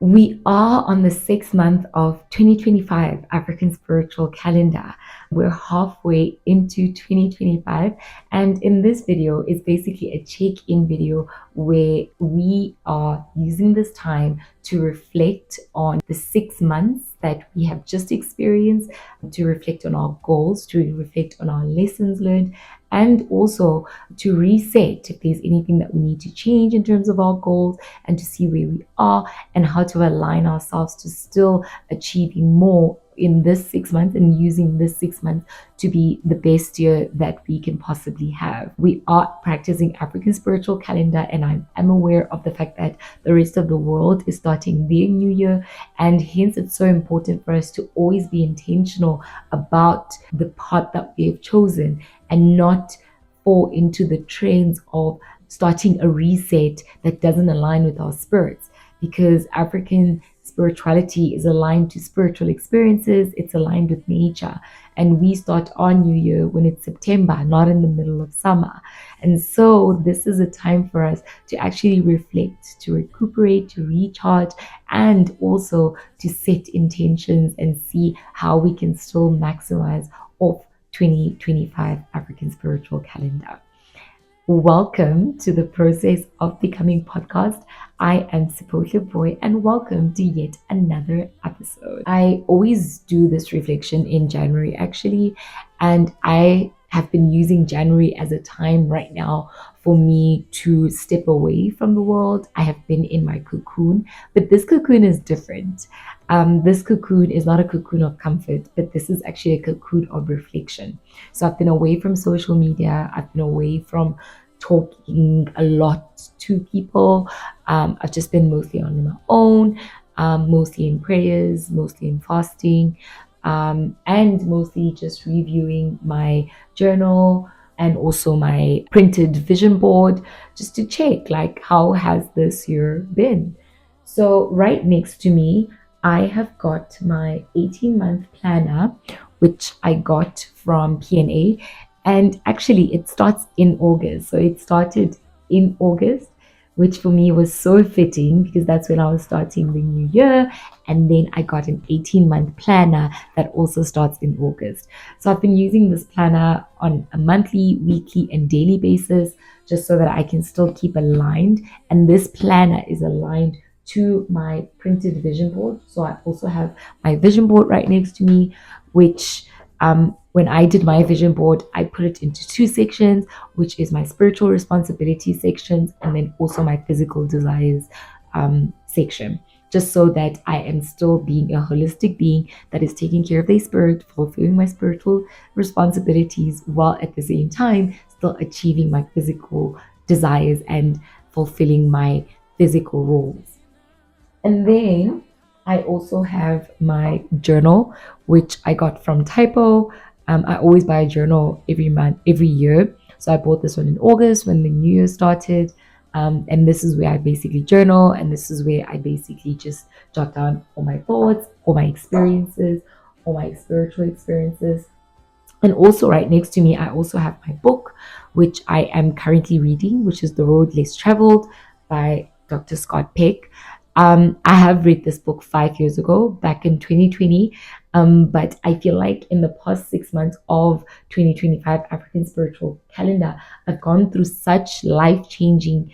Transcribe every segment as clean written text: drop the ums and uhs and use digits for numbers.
We are on the 6th month of 2025 African spiritual calendar. We're halfway into 2025, and in this video is basically a check-in video where we are using this time to reflect on the 6 months that we have just experienced, to reflect on our goals, to reflect on our lessons learned, and also to reset if there's anything that we need to change in terms of our goals, and to see where we are and how to align ourselves to still achieving more in this 6 months, and using this 6 months to be the best year that we can possibly have. We are practicing African spiritual calendar, and I'm aware of the fact that the rest of the world is starting their new year, and hence it's so important for us to always be intentional about the path that we have chosen and not fall into the trends of starting a reset that doesn't align with our spirits, because African spirituality is aligned to spiritual experiences, it's aligned with nature. And we start our new year when it's September, not in the middle of summer. And so, this is a time for us to actually reflect, to recuperate, to recharge, and also to set intentions and see how we can still maximize off 2025 African spiritual calendar. Welcome to the Process of Becoming podcast. I am Siphokuhle Booi, and welcome to yet another episode. I always do this reflection in January actually, and I have been using January as a time right now for me to step away from the world. I have been in my cocoon, but this cocoon is different. This cocoon is not a cocoon of comfort, but this is actually a cocoon of reflection. So I've been away from social media. I've been away from talking a lot to people. I've just been mostly on my own, mostly in prayers, mostly in fasting, and mostly just reviewing my journal and also my printed vision board, just to check like how has this year been. So right next to me, I have got my 18-month planner, which I got from PNA. And actually, it starts in August. So it started in August, which for me was so fitting because that's when I was starting the new year. And then I got an 18-month planner that also starts in August. So I've been using this planner on a monthly, weekly, and daily basis, just so that I can still keep aligned. And this planner is aligned to my printed vision board. So I also have my vision board right next to me, which when I did my vision board, I put it into two sections, which is my spiritual responsibility sections, and then also my physical desires section, just so that I am still being a holistic being that is taking care of their spirit, fulfilling my spiritual responsibilities, while at the same time still achieving my physical desires and fulfilling my physical roles. And then I also have my journal, which I got from Typo. I always buy a journal every month, every year. So I bought this one in August when the new year started. And this is where I basically journal, and this is where I basically just jot down all my thoughts, all my experiences, all my spiritual experiences. And also, right next to me, I also have my book, which I am currently reading, which is The Road Less Traveled by Dr. Scott Peck. I have read this book 5 years ago, back in 2020. But I feel like in the past 6 months of 2025 African spiritual calendar, I've gone through such life-changing,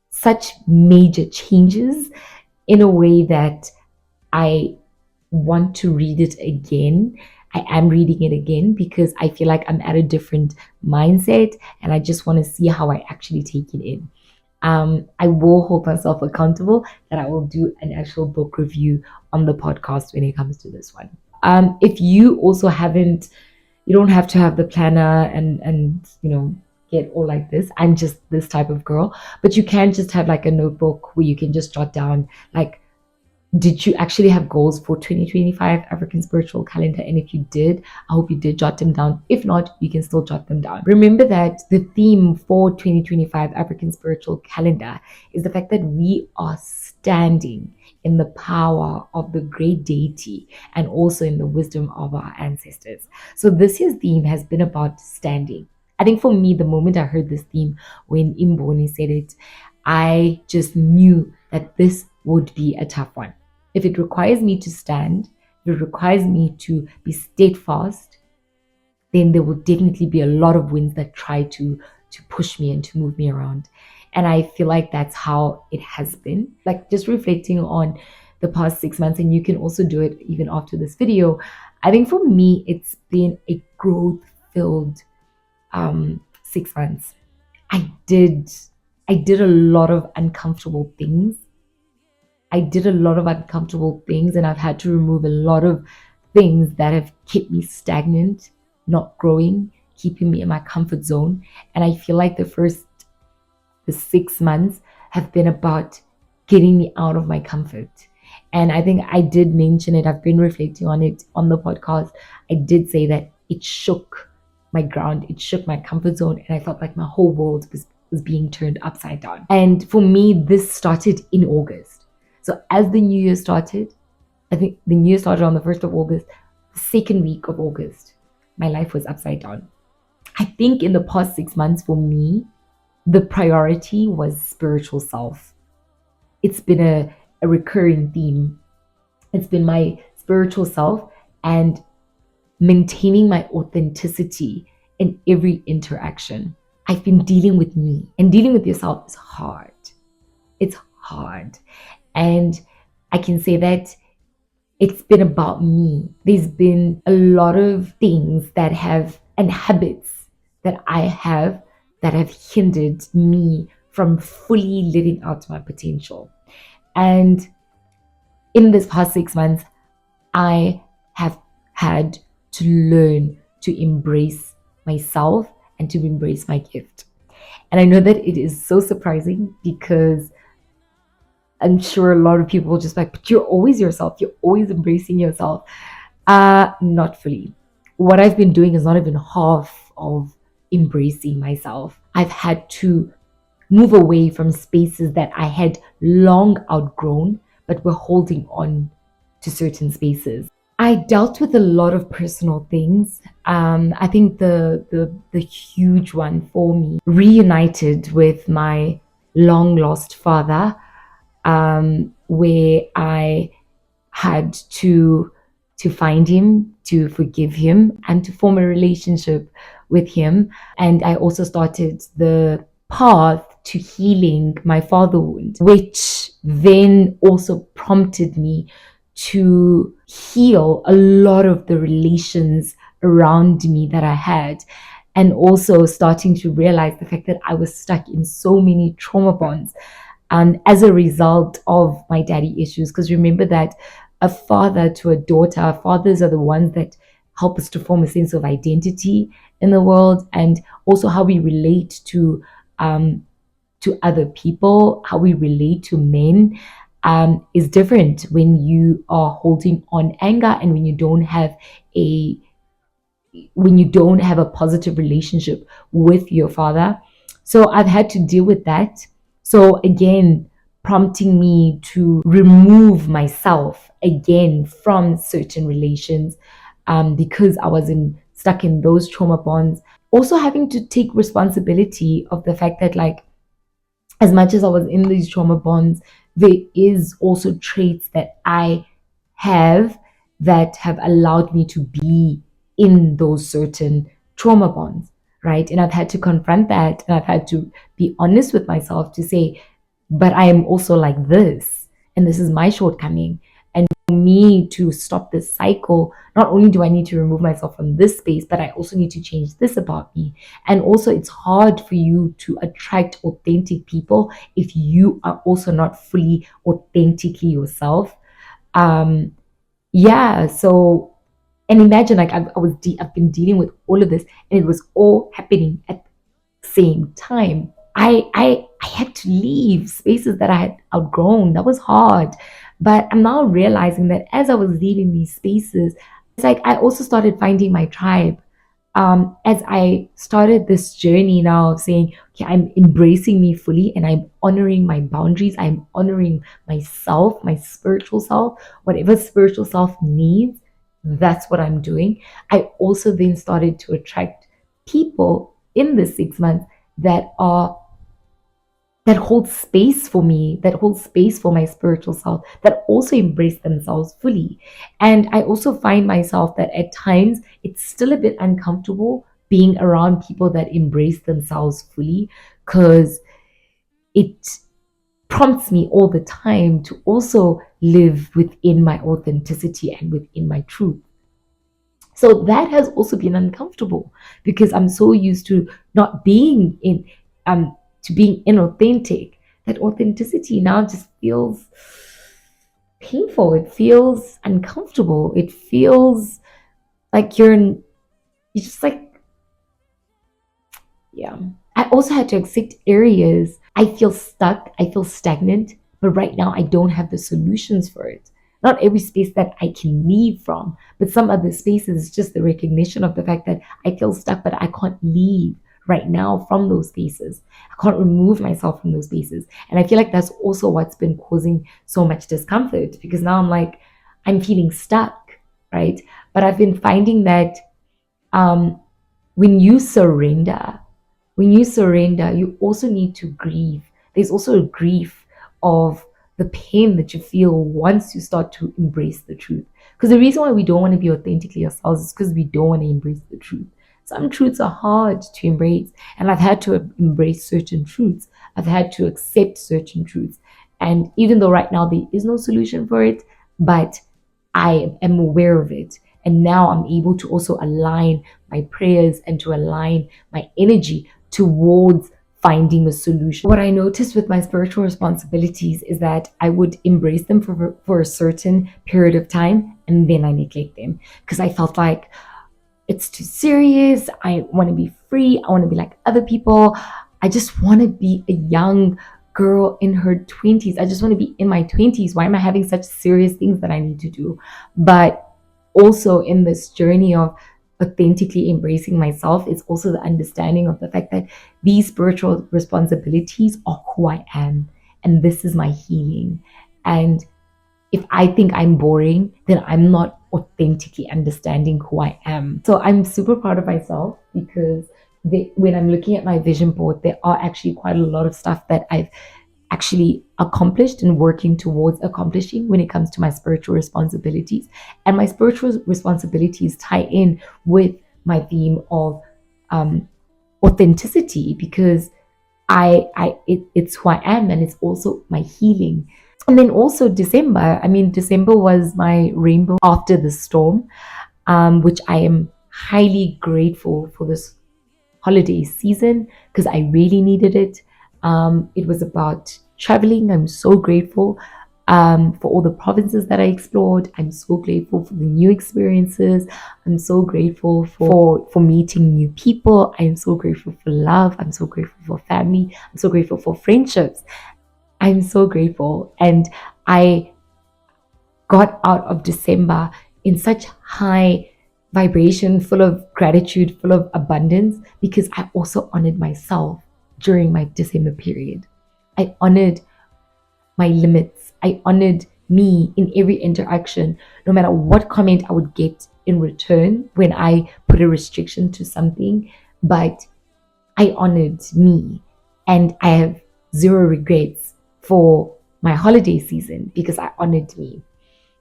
such major changes in a way that I want to read it again. I am reading it again because I feel like I'm at a different mindset, and I just want to see how I actually take it in. I will hold myself accountable that I will do an actual book review on the podcast when it comes to this one. If you also haven't, you don't have to have the planner and get all like this. I'm just this type of girl, but you can just have like a notebook where you can just jot down like, did you actually have goals for 2025 African spiritual calendar? And if you did, I hope you did jot them down. If not, you can still jot them down. Remember that the theme for 2025 African spiritual calendar is the fact that we are standing in the power of the great deity and also in the wisdom of our ancestors. So this year's theme has been about standing. I think for me, the moment I heard this theme when Imboni said it, I just knew that this would be a tough one. If it requires me to stand, if it requires me to be steadfast, then there will definitely be a lot of winds that try to push me and to move me around. And I feel like that's how it has been. Like, just reflecting on the past 6 months, and you can also do it even after this video. I think for me, it's been a growth filled 6 months. I did a lot of uncomfortable things. And I've had to remove a lot of things that have kept me stagnant, not growing, keeping me in my comfort zone. And I feel like the 6 months have been about getting me out of my comfort. And I think I did mention it. I've been reflecting on it on the podcast. I did say that it shook my ground. It shook my comfort zone. And I felt like my whole world was being turned upside down. And for me, this started in August. So as the new year started, I think the new year started on the 1st of August, the second week of August, my life was upside down. I think in the past 6 months for me, the priority was spiritual self. It's been a recurring theme. It's been my spiritual self and maintaining my authenticity in every interaction. I've been dealing with me, and dealing with yourself is hard. It's hard. And I can say that it's been about me. There's been a lot of things and habits that I have that have hindered me from fully living out my potential. And in this past 6 months, I have had to learn to embrace myself and to embrace my gift. And I know that it is so surprising, because I'm sure a lot of people will just like, but you're always yourself. You're always embracing yourself. Not fully. What I've been doing is not even half of embracing myself. I've had to move away from spaces that I had long outgrown, but were holding on to certain spaces. I dealt with a lot of personal things. I think the huge one for me, reunited with my long lost father, where I had to find him, to forgive him, and to form a relationship with him. And I also started the path to healing my father wound, which then also prompted me to heal a lot of the relations around me that I had. And also starting to realize the fact that I was stuck in so many trauma bonds as a result of my daddy issues. Because remember that a father to a daughter, fathers are the ones that help us to form a sense of identity in the world, and also how we relate to other people, how we relate to men is different when you are holding on anger and when you don't have a positive relationship with your father. So I've had to deal with that. So again, prompting me to remove myself again from certain relations, because I was stuck in those trauma bonds. Also having to take responsibility of the fact that, like, as much as I was in these trauma bonds, there is also traits that I have that have allowed me to be in those certain trauma bonds, right? And I've had to confront that, and I've had to be honest with myself to say, but I am also like this, and this is my shortcoming. And for me to stop this cycle, not only do I need to remove myself from this space, but I also need to change this about me. And also, it's hard for you to attract authentic people if you are also not fully authentically yourself. Yeah, so, and imagine, like, I've been dealing with all of this, and it was all happening at the same time. I had to leave spaces that I had outgrown. That was hard. But I'm now realizing that as I was leaving these spaces, it's like I also started finding my tribe. As I started this journey now of saying, okay, I'm embracing me fully and I'm honoring my boundaries. I'm honoring myself, my spiritual self, whatever spiritual self needs. That's what I'm doing. I also then started to attract people in the 6 months that that holds space for me, that holds space for my spiritual self, that also embrace themselves fully. And I also find myself that at times it's still a bit uncomfortable being around people that embrace themselves fully, because it prompts me all the time to also live within my authenticity and within my truth. So that has also been uncomfortable because I'm so used to not being in to being inauthentic. That authenticity now just feels painful. It feels uncomfortable. It feels like you just like, yeah. I also had to accept areas I feel stuck, I feel stagnant, but right now I don't have the solutions for it. Not every space that I can leave from, but some other spaces is just the recognition of the fact that I feel stuck, but I can't leave right now from those spaces. I can't remove myself from those spaces. And I feel like that's also what's been causing so much discomfort, because now I'm like, I'm feeling stuck, right? But I've been finding that um, when you surrender, you also need to grieve. There's also a grief of the pain that you feel once you start to embrace the truth. Because the reason why we don't want to be authentically ourselves is because we don't want to embrace the truth. Some truths are hard to embrace, and I've had to embrace certain truths. I've had to accept certain truths. And even though right now there is no solution for it, but I am aware of it. And now I'm able to also align my prayers and to align my energy towards finding a solution. What I noticed with my spiritual responsibilities is that I would embrace them for a certain period of time, and then I neglect them because I felt like it's too serious. I want to be free. I want to be like other people. I just want to be a young girl in her 20s. I just want to be in my 20s. Why am I having such serious things that I need to do? But also in this journey of authentically embracing myself, it's also the understanding of the fact that these spiritual responsibilities are who I am, and this is my healing. And if I think I'm boring, then I'm not authentically understanding who I am. So I'm super proud of myself because when I'm looking at my vision board, there are actually quite a lot of stuff that I've actually accomplished and working towards accomplishing when it comes to my spiritual responsibilities. And my spiritual responsibilities tie in with my theme of authenticity, because it's who I am, and it's also my healing. And then also December. I mean, December was my rainbow after the storm, which I am highly grateful for this holiday season because I really needed it. It was about traveling. I'm so grateful for all the provinces that I explored. I'm so grateful for the new experiences. I'm so grateful for meeting new people. I'm so grateful for love. I'm so grateful for family. I'm so grateful for friendships. I'm so grateful. And I got out of December in such high vibration, full of gratitude, full of abundance, because I also honored myself during my December period. I honored my limits. I honored me in every interaction, no matter what comment I would get in return when I put a restriction to something. But I honored me, and I have zero regrets for my holiday season because I honored me.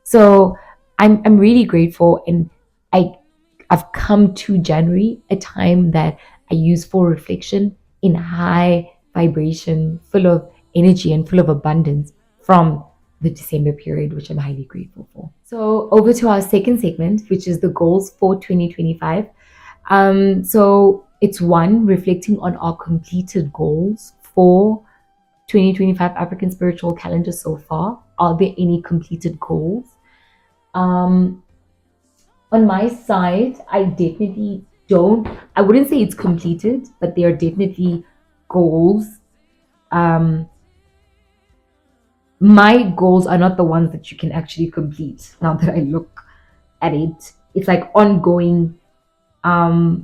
So I'm really grateful, and I've come to January, a time that I use for reflection in high vibration, full of energy and full of abundance from the December period, which I'm highly grateful for. So over to our second segment, which is the goals for 2025. So it's one, reflecting on our completed goals for 2025 African spiritual calendar so far. Are there any completed goals? On my side, I definitely don't. I wouldn't say it's completed, but there are definitely goals. Um, my goals are not the ones that you can actually complete. Now that I look at it, it's like ongoing. Yeah,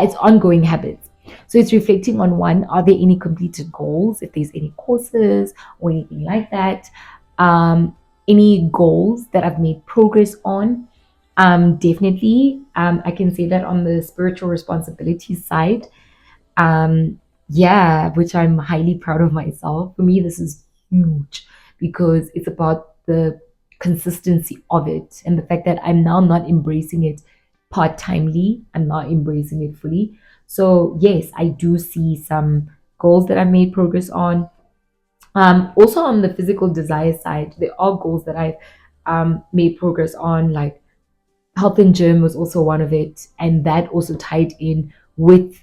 it's ongoing habits. So it's reflecting on one, are there any completed goals? If there's any courses or anything like that, any goals that I've made progress on. Definitely, I can say that on the spiritual responsibility side, Yeah, which I'm highly proud of myself. For me, this is huge because it's about the consistency of it and the fact that I'm now not embracing it part-timely. I'm not embracing it fully. So yes, I do see some goals that I've made progress on. Also on the physical desire side, there are goals that I've made progress on, like health and gym was also one of it, and that also tied in with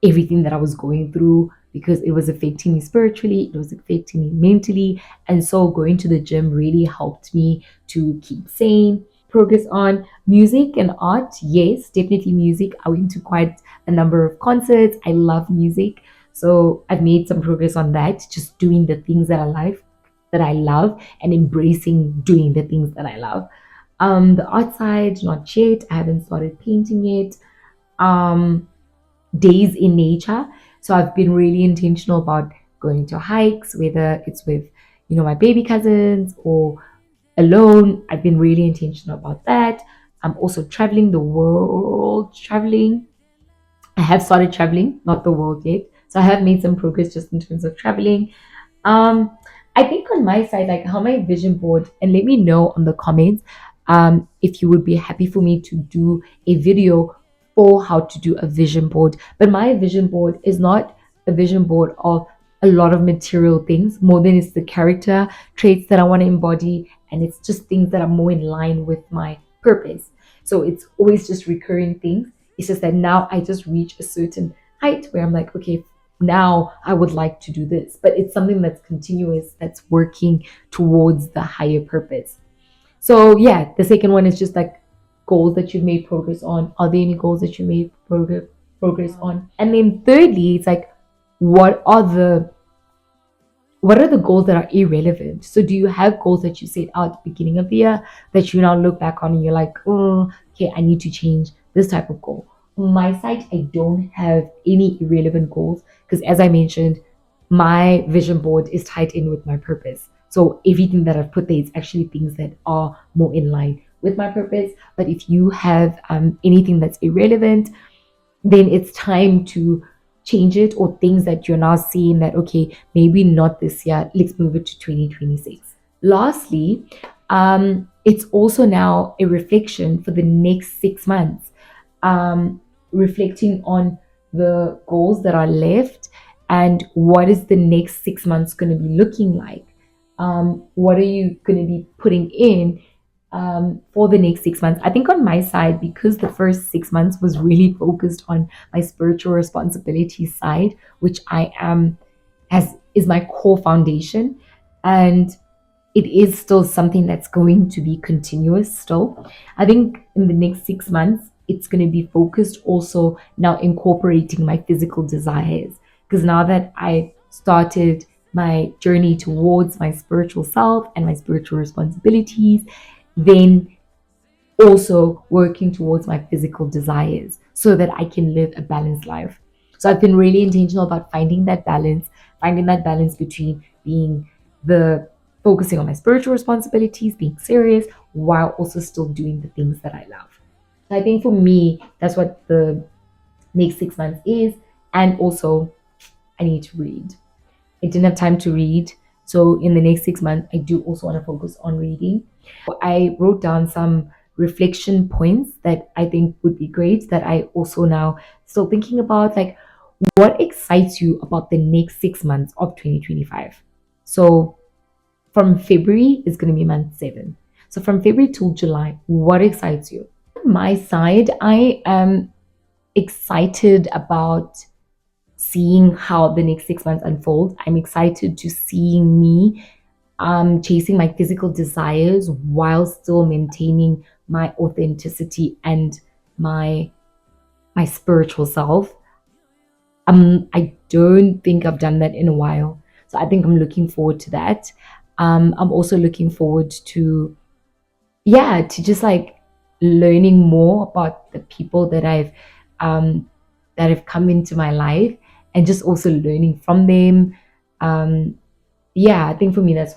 everything that I was going through because it was affecting me spiritually, it was affecting me mentally, and so going to the gym really helped me to keep sane. Progress on music and art, yes, definitely music. I went to quite a number of concerts. I love music, so I've made some progress on that. Just doing the things that I love, and embracing doing the things that I love. The art side, not yet. I haven't started painting it. Um, Days in nature. So I've been really intentional about going to hikes, whether it's with, my baby cousins or alone. I've been really intentional about that. I'm also traveling the world, traveling. I have started traveling, not the world yet. So I have made some progress just in terms of traveling. Um, I think on my side, like how my vision board, and let me know on the comments if you would be happy for me to do a video for how to do a vision board. But my vision board is not a vision board of a lot of material things, more than it's the character traits that I want to embody, and it's just things that are more in line with my purpose. So it's always just recurring things. It's just that now I just reach a certain height where I'm like, okay, now I would like to do this. But it's something that's continuous, that's working towards the higher purpose. So yeah, the second one is just like goals that you've made progress on. Are there any goals that you made progress on? And then thirdly, it's like what are the what are the goals that are irrelevant? So do you have goals that you set out at the beginning of the year that you now look back on and you're like, oh, okay, I need to change this type of goal? On my side, I don't have any irrelevant goals because as I mentioned, my vision board is tied in with my purpose. So everything that I've put there is actually things that are more in line with my purpose. But if you have anything that's irrelevant, then it's time to change it, or things that you're now seeing that okay, maybe not this year, let's move it to 2026. Lastly, it's also now a reflection for the next 6 months, reflecting on the goals that are left and what is the next 6 months going to be looking like. What are you going to be putting in for the next 6 months? I think on my side, because the first 6 months was really focused on my spiritual responsibility side, which I am as is my core foundation, and it is still something that's going to be continuous still. I think in the next 6 months, it's going to be focused also now incorporating my physical desires. Because now that I started my journey towards my spiritual self and my spiritual responsibilities, then also working towards my physical desires so that I can live a balanced life. So I've been really intentional about finding that balance between being the focusing on my spiritual responsibilities, being serious, while also still doing the things that I love. So I think for me, that's what the next 6 months is. And also, I need to read. I didn't have time to read. So in the next 6 months, I do also want to focus on reading. I wrote down some reflection points that I think would be great that I also now still thinking about, like what excites you about the next 6 months of 2025. So from February is going to be month 7. So from February till July, what excites you? On my side, I am excited about seeing how the next 6 months unfold. I'm excited to seeing me chasing my physical desires while still maintaining my authenticity and my my spiritual self. I don't think I've done that in a while, so I think I'm looking forward to that. I'm also looking forward to to just like learning more about the people um, that have come into my life, and just also learning from them. Um, I think for me that's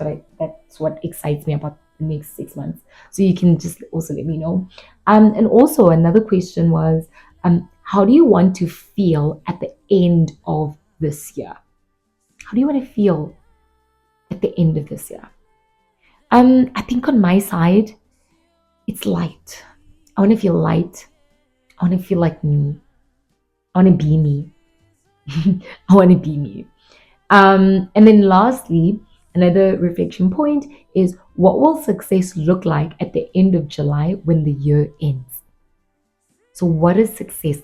what excites me about the next 6 months. So you can just also let me know. And also another question was, how do you want to feel at the end of this year? How do you want to feel at the end of this year? I think on my side, it's light. I want to feel light. I want to feel like me. I want to be me. I want to be me. And then lastly, another reflection point is, what will success look like at the end of July when the year ends? So what does success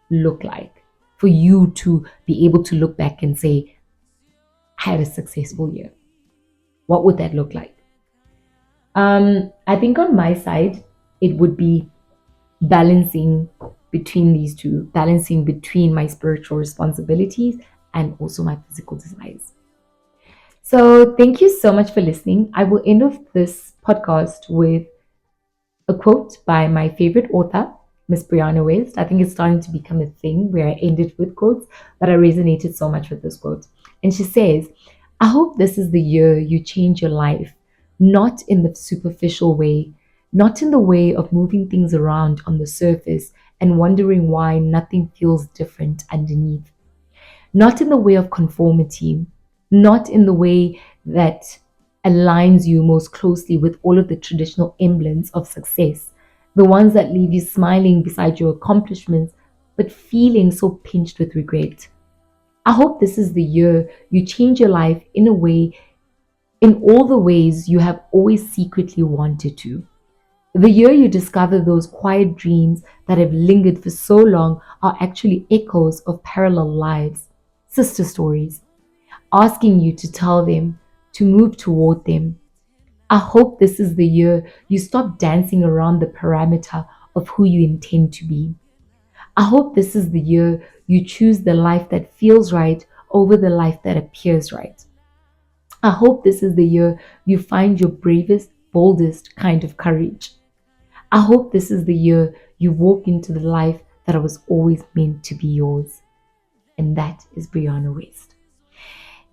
look like for you to be able to look back and say, I had a successful year? What would that look like? I think on my side, it would be balancing between these two, balancing between my spiritual responsibilities and also my physical desires. So thank you so much for listening. I will end off this podcast with a quote by my favorite author, Miss Briana West. I think it's starting to become a thing where I end it with quotes, but I resonated so much with this quote. And she says, I hope this is the year you change your life, not in the superficial way, not in the way of moving things around on the surface and wondering why nothing feels different underneath, not in the way of conformity, not in the way that aligns you most closely with all of the traditional emblems of success, the ones that leave you smiling beside your accomplishments, but feeling so pinched with regret. I hope this is the year you change your life in a way, in all the ways you have always secretly wanted to. The year you discover those quiet dreams that have lingered for so long are actually echoes of parallel lives, sister stories, asking you to tell them, to move toward them. I hope this is the year you stop dancing around the parameter of who you intend to be. I hope this is the year you choose the life that feels right over the life that appears right. I hope this is the year you find your bravest, boldest kind of courage. I hope this is the year you walk into the life that was always meant to be yours. And that is Briana West.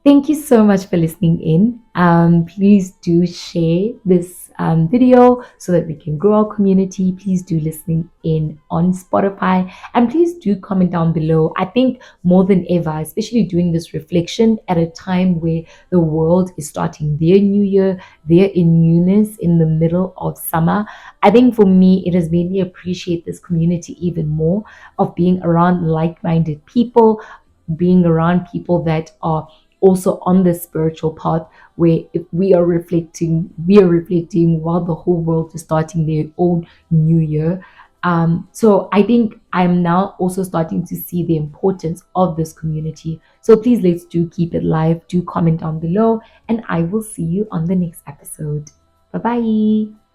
Thank you so much for listening in. Please do share this video so that we can grow our community. Please do listen in on Spotify, and please do comment down below. I think more than ever, especially doing this reflection at a time where the world is starting their new year, they're in newness in the middle of summer. I think for me, it has made me appreciate this community even more, of being around like-minded people, being around people that are also on the spiritual path, where if we are reflecting while the whole world is starting their own new year. So I think I'm now also starting to see the importance of this community. So please, let's do keep it live. Do comment down below, and I will see you on the next episode. Bye bye.